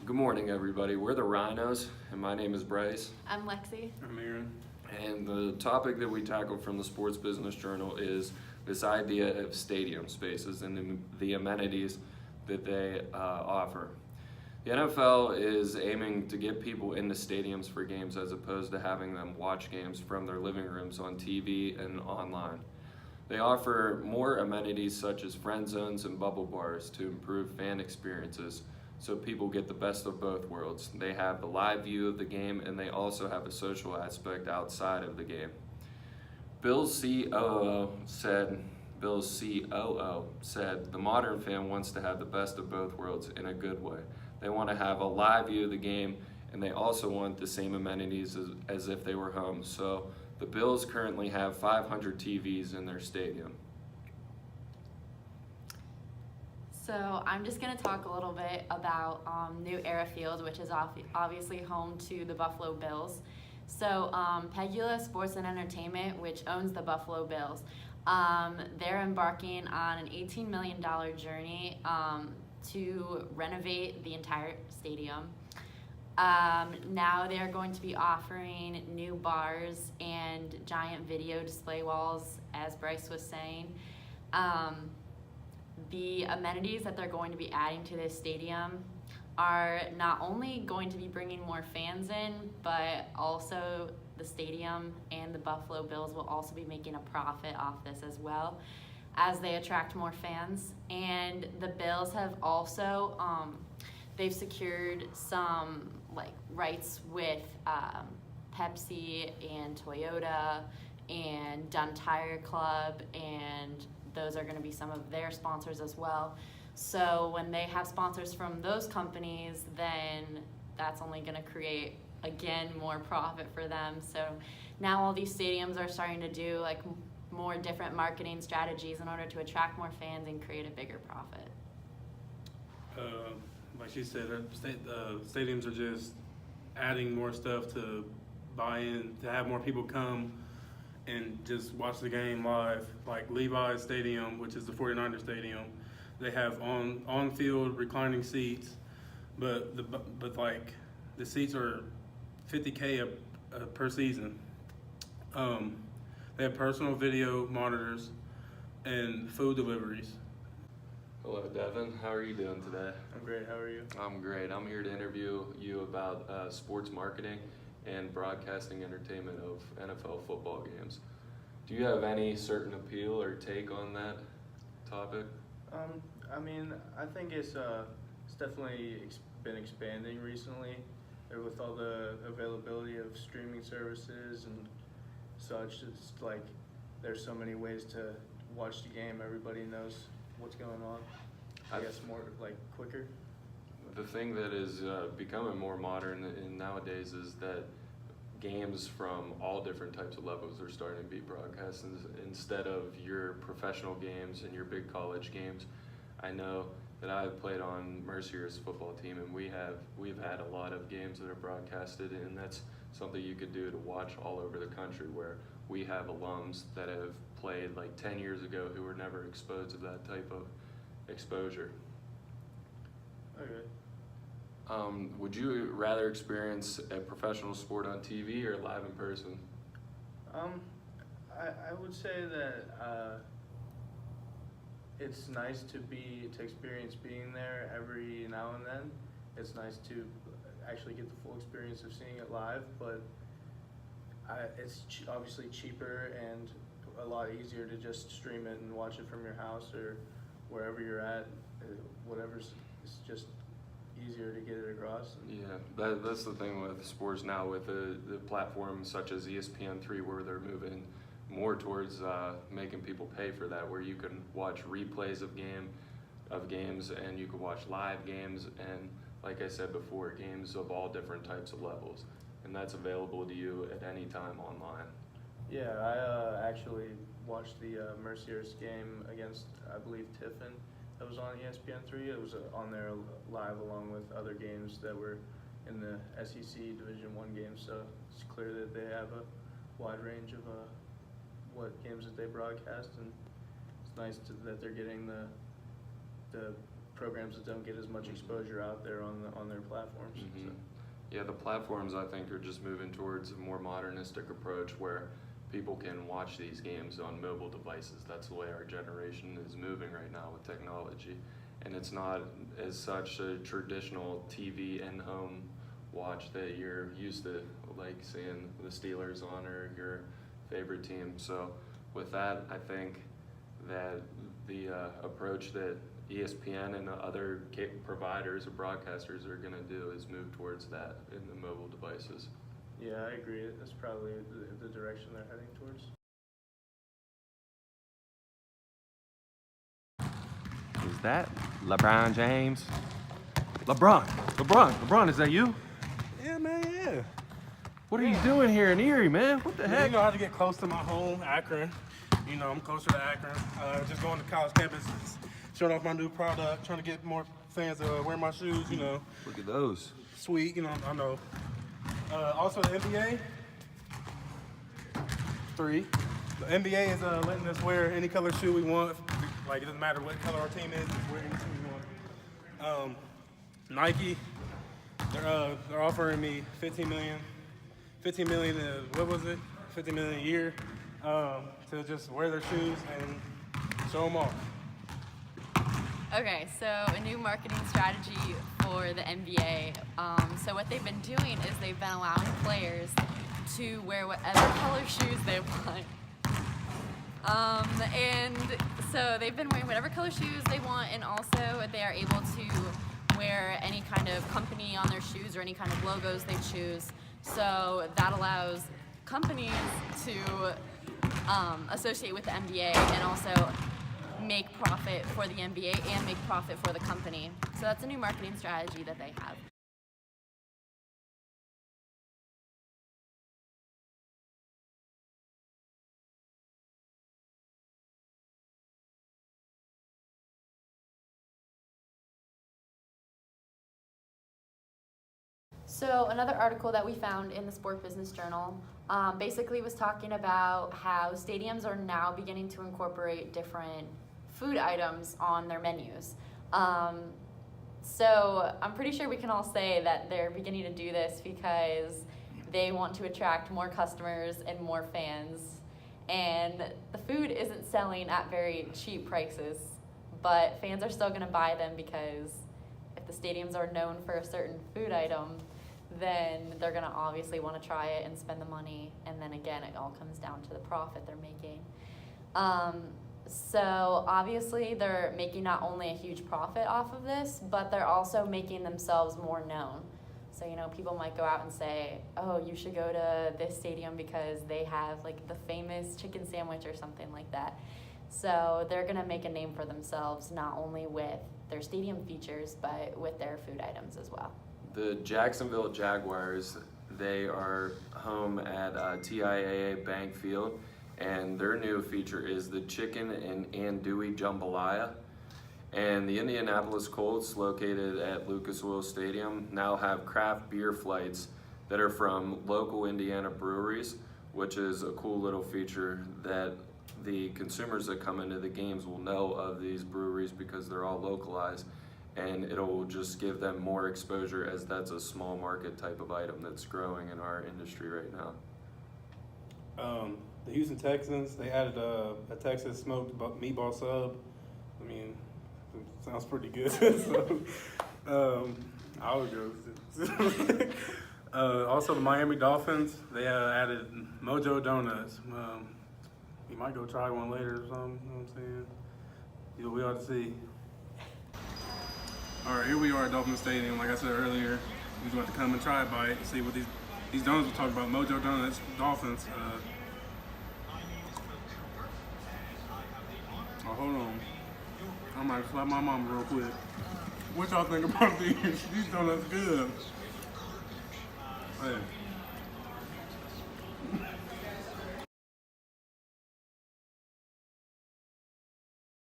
Good morning, everybody. We're the Rhinos, and my name is Bryce. I'm Lexi. I'm Aaron. And the topic that we tackled from the Sports Business Journal is this idea of stadium spaces and the amenities that they offer. The NFL is aiming to get people into stadiums for games as opposed to having them watch games from their living rooms on TV and online. They offer more amenities such as friend zones and bubble bars to improve fan experiences so people get the best of both worlds. They have the live view of the game and they also have a social aspect outside of the game. Bill's COO said, the modern fan wants to have the best of both worlds in a good way. They want to have a live view of the game and they also want the same amenities as if they were home. So the Bills currently have 500 TVs in their stadium. So I'm just going to talk a little bit about New Era Field, which is obviously home to the Buffalo Bills. So Pegula Sports and Entertainment, which owns the Buffalo Bills, they're embarking on an $18 million journey to renovate the entire stadium. Now they're going to be offering new bars and giant video display walls, as Bryce was saying. The amenities that they're going to be adding to this stadium are not only going to be bringing more fans in, but also the stadium and the Buffalo Bills will also be making a profit off this as well as they attract more fans. And the Bills have also, they've secured some rights with Pepsi and Toyota and Dunn Tire Club, and those are going to be some of their sponsors as well. So when they have sponsors from those companies, then that's only going to create, again, more profit for them. So now all these stadiums are starting to do more different marketing strategies in order to attract more fans and create a bigger profit. Like she said, stadiums are just adding more stuff to buy in, to have more people come and just watch the game live. Like Levi's Stadium, which is the 49er stadium, they have on-field reclining seats, but the seats are $50K per season. They have personal video monitors and food deliveries. Hello, Devin. How are you doing today? I'm great. How are you? I'm great. I'm here to interview you about sports marketing and broadcasting entertainment of NFL football games. Do you have any certain appeal or take on that topic? I think it's definitely been expanding recently with all the availability of streaming services and such. It's like there's so many ways to watch the game. Everybody knows what's going on. I guess more quicker. The thing that is becoming more modern nowadays is that games from all different types of levels are starting to be broadcast instead of your professional games and your big college games. I know that I've played on Mercier's football team, and we've had a lot of games that are broadcasted, and that's something you could do to watch all over the country, where we have alums that have played 10 years ago who were never exposed to that type of exposure. Okay. Would you rather experience a professional sport on TV or live in person? I would say that it's nice to experience being there every now and then. It's nice to actually get the full experience of seeing it live, but it's obviously cheaper and a lot easier to just stream it and watch it from your house or wherever you're at. It's just easier to get it across. Yeah, that's the thing with sports now, with the platforms such as ESPN3, where they're moving more towards making people pay for that, where you can watch replays of games and you can watch live games and, like I said before, games of all different types of levels, and that's available to you at any time online. Yeah, I actually watched the Mercier's game against, I believe, Tiffin. That was on ESPN3. It was on there live along with other games that were in the SEC Division I games. So it's clear that they have a wide range of what games that they broadcast, and it's nice that they're getting the programs that don't get as much exposure out there on their platforms. Mhm. So. Yeah, the platforms I think are just moving towards a more modernistic approach where people can watch these games on mobile devices. That's the way our generation is moving right now with technology. And it's not as such a traditional TV and home watch that you're used to, like seeing the Steelers on or your favorite team. So with that, I think that the approach that ESPN and other providers or broadcasters are going to do is move towards that in the mobile devices. Yeah, I agree. That's probably the direction they're heading towards. Is that LeBron James? LeBron, is that you? Yeah, man, yeah. What are you doing here in Erie, man? What the You heck? know how to get close to my home, Akron. You know, I'm closer to Akron. Just going to college campus, showing off my new product, trying to get more fans to wear my shoes, you know. Look at those. Sweet, you know, I know. Also, the NBA. 3. The NBA is letting us wear any color shoe we want. Like, it doesn't matter what color our team is, just wear any shoe we want. Nike, they're offering me $15 million, what was it? $50 million a year to just wear their shoes and show them off. Okay, so a new marketing strategy for the NBA. So what they've been doing is they've been allowing players to wear whatever color shoes they want. And so they've been wearing whatever color shoes they want, and also they are able to wear any kind of company on their shoes or any kind of logos they choose. So that allows companies to associate with the NBA and also make profit for the NBA and make profit for the company. So that's a new marketing strategy that they have. So another article that we found in the Sport Business Journal basically was talking about how stadiums are now beginning to incorporate different food items on their menus. So I'm pretty sure we can all say that they're beginning to do this because they want to attract more customers and more fans. And the food isn't selling at very cheap prices, but fans are still going to buy them because if the stadiums are known for a certain food item, then they're going to obviously want to try it and spend the money. And then again, it all comes down to the profit they're making. So obviously they're making not only a huge profit off of this, but they're also making themselves more known. So, you know, people might go out and say, oh, you should go to this stadium because they have like the famous chicken sandwich or something like that. So they're going to make a name for themselves, not only with their stadium features, but with their food items as well. The Jacksonville Jaguars, they are home at TIAA Bank Field, and their new feature is the chicken and andouille jambalaya. And the Indianapolis Colts, located at Lucas Oil Stadium, now have craft beer flights that are from local Indiana breweries, which is a cool little feature that the consumers that come into the games will know of these breweries because they're all localized, and it'll just give them more exposure as that's a small market type of item that's growing in our industry right now. The Houston Texans, they added a Texas smoked meatball sub. I mean, it sounds pretty good. So, I would go with it. Also, the Miami Dolphins, they added Mojo Donuts. You might go try one later or something, you know what I'm saying? You know, we ought to see. All right, here we are at Dolphin Stadium. Like I said earlier, we just want to come and try a bite and see what these donuts we're talking about. Mojo Donuts, Dolphins. Oh, hold on. I might slap my mama real quick. What y'all think about these? These donuts good. Hey.